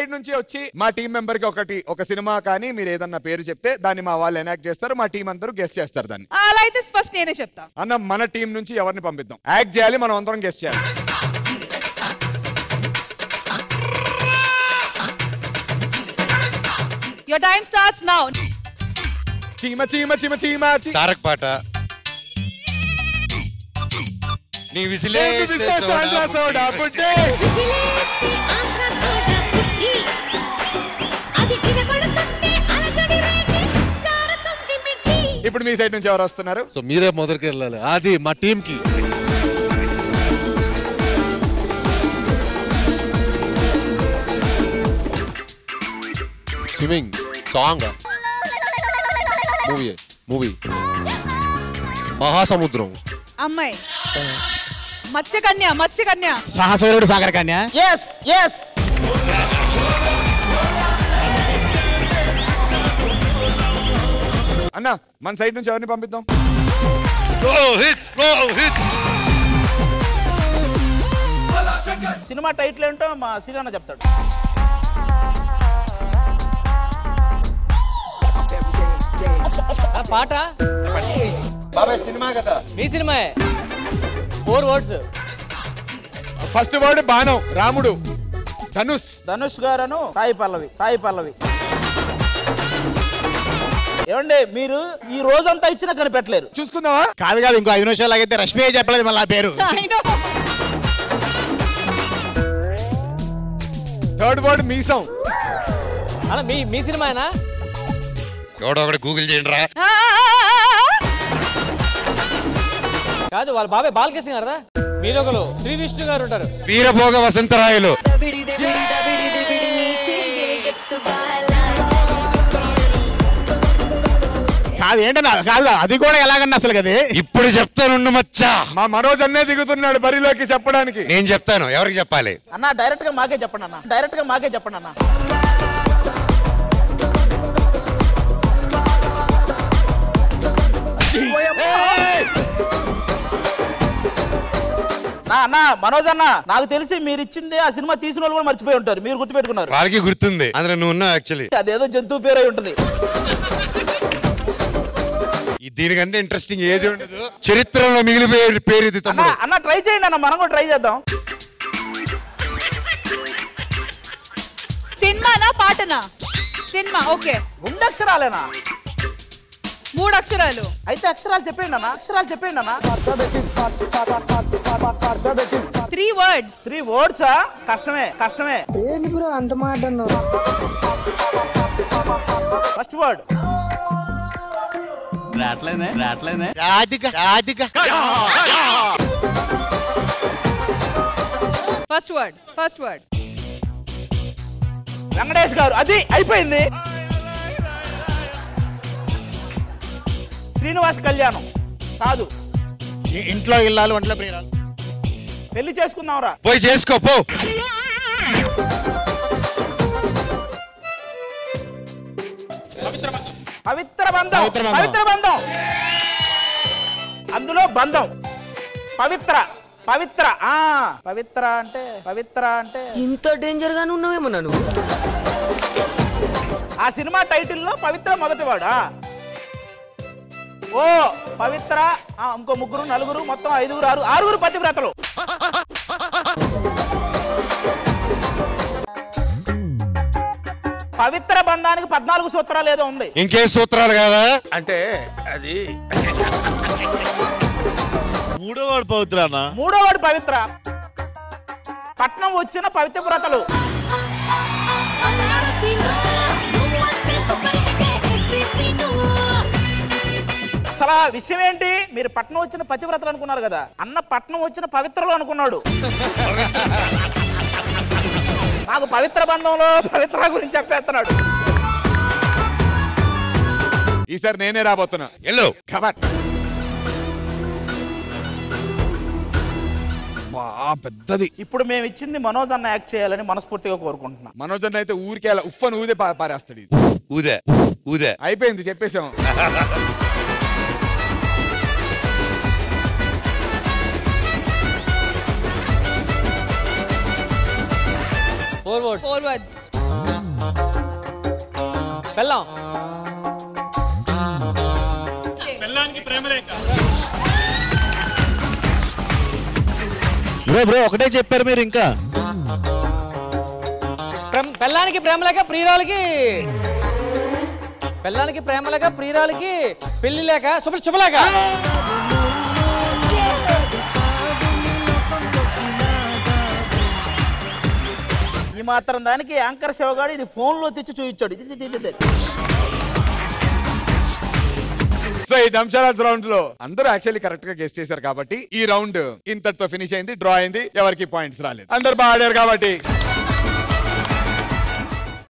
Side నుంచి వచ్చి మా టీం మెంబర్ కి ఒక సినిమా కానీ మీరు ఏదన్నా పేరు చెప్తే దాన్ని మా వాళ్ళు ఎనాక్ట్ చేస్తారు, మా టీం అందరూ గెస్ట్ చేస్తారు దాన్ని. అలా అయితే ఫస్ట్ నేనే చెప్తా అన్న. మన టీం నుంచి ఎవరిని పంపిద్దాం? యాక్ట్ చేయాలి, మనం అందరం గెస్ట్ చేయాలి. Your time starts now. చీమ చీమ చీమ చీమ తారక్ పాట. నీ విసిలేస్తే సోడా పుట్టి. ఇప్పుడు మీ సైడ్ నుంచి ఎవరు వస్తున్నారు? సో మీరే మొదటికి వెళ్ళాలి. అది మా టీం కి. స్విమ్మింగ్ సాంగ్ మూవీ మహాసముద్రం. అమ్మాయి మత్స్యకన్య సాహసవీరుడు సాగర కన్య. అన్న మన సైడ్ నుంచి ఎవరిని పంపిద్దాం? సినిమా టైటిల్ ఏంటో మా శ్రీరాన్న చెప్తాడు. పాట బాబాయ్ సినిమా కదా. మీ సినిమా 4 words. ఫస్ట్ వర్డ్ బాణం, రాముడు, ధనుష్ గారను సాయి పల్లవి. ఏమండి మీరు ఈ రోజంతా ఇచ్చినా కనిపెట్టలేరు. చూసుకుందామా? కాదు ఇంకో 5 నిమిషాలు లాగైతే రష్మి చెప్పలేదు మళ్ళీ ఆ పేరు. థర్డ్ వర్డ్ మీసం. అలా మీ సినిమానా? ఎవడో ఒకటి గూగుల్ చేయండి రా. కాదు వాళ్ళ బాబాయ్ బాలకృష్ణ గారు. మీరు ఒకరు శ్రీ విష్ణు గారు ఉంటారు. వీరభోగ వసంతరాయలు. కాదు ఏంటన్నా? కాదు అది కూడా ఎలాగన్నా అసలు కదా. ఇప్పుడు చెప్తాను మచ్చా. మా మనోజ్ అన్నే దిగుతున్నాడు బరిలోకి చెప్పడానికి. నేను చెప్తాను, ఎవరికి చెప్పాలి? అన్న డైరెక్ట్ గా మాకే చెప్పండి అన్న. అన్న మనోజ్ అన్న, నాకు తెలిసి మీరు ఇచ్చింది ఆ సినిమా తీసిన వాళ్ళు కూడా మర్చిపోయి ఉంటారు. మీరు గుర్తుపెట్టుకున్నారు. వాళ్ళకి గుర్తుంది, అందులో నువ్వు ఉన్నావు. యాక్చువల్లీ అదేదో జంతువు పేరు అయి ఉంటుంది. దీనికంటే ఇంట్రెస్టింగ్ ఏది ఉండదు. చరిత్రలో మిగిలిపోయే పేరు ఇది. అన్న ట్రై చేయండి అన్న, మనం కూడా ట్రై చేద్దాం. సినిమానా పాటనా? సినిమా. ఓకే. 2 అక్షరాలేనా? 3 అక్షరాలు. అయితే అక్షరాలు చెప్పండి అన్న. 3 words. 3 words. కష్టమే. ఏంటి బ్రో అంత మాట అన్నావు? ఫస్ట్ వర్డ్ రాట్లేనే. రాధిక. ఫస్ట్ వర్డ్ వెంకటేష్ గారు. అది అయిపోయింది. శ్రీనివాస్ కళ్యాణం. కాదు. ఇంట్లో ఇల్లాలు వంటల ప్రియురాలు. పెళ్లి చేసుకుందాంరా. పోయి చేసుకో పో. పవిత్ర బంధం. అందులో బంధం. పవిత్ర అంటే ఇంత డేంజర్ గానే ఉన్నావేమో నన్ను. ఆ సినిమా టైటిల్లో పవిత్ర మొదటివాడా? ఓ పవిత్ర. ఇంకో 3 4 మొత్తం 5 6 పతివ్రతలు. పవిత్ర బంధానికి 14 సూత్రాలు ఏదో ఉంది. ఇంకే సూత్రాలు కదా అంటే అది. మూడోవాడు పవిత్ర. పట్నం వచ్చిన పవిత్రవ్రతలు. అసలు విషయం ఏంటి? మీరు పట్నం వచ్చిన పతివ్రతలు అనుకున్నారు కదా, అన్న పట్నం వచ్చిన పవిత్రలు అనుకున్నాడు. నాకు పవిత్ర బంధంలో పవిత్ర గురించి చెప్పేస్తున్నాడు. ఈసారి నేనే రాబోతున్నా. Yellow come on. పెద్దది. ఇప్పుడు మేము ఇచ్చింది మనోజ్ అన్న యాక్ట్ చేయాలని మనస్ఫూర్తిగా కోరుకుంటున్నా. మనోజ్ అన్న అయితే ఊరికే అలా ఉఫ్ఫను ఊదే పారేస్తాడు. ఊదే అయిపోయింది, చెప్పేసాం. Four words. బెల్లం. బ్రో ఒకటే చెప్పారు మీరు ఇంకా. పెళ్ళానికి ప్రేమలేక ప్రియురాలకి, పెళ్ళానికి ప్రేమలేక ప్రియురాలకి పెళ్లి లేక శుభలేక. ఈ మాత్రం దానికి యాంకర్ శివగాడు ఇది ఫోన్ లో తెచ్చి చూపించాడు. సో ఈ డంషరాజ్ రౌండ్ లో అందరూ యాక్చువల్లీ కరెక్ట్ గా గెస్ చేశారు కాబట్టి ఈ రౌండ్ ఇంతటితో ఫినిష్ అయింది, డ్రా అయింది, ఎవరికి పాయింట్స్ రాలేదు. అందరు బాగా ఆడారు కాబట్టి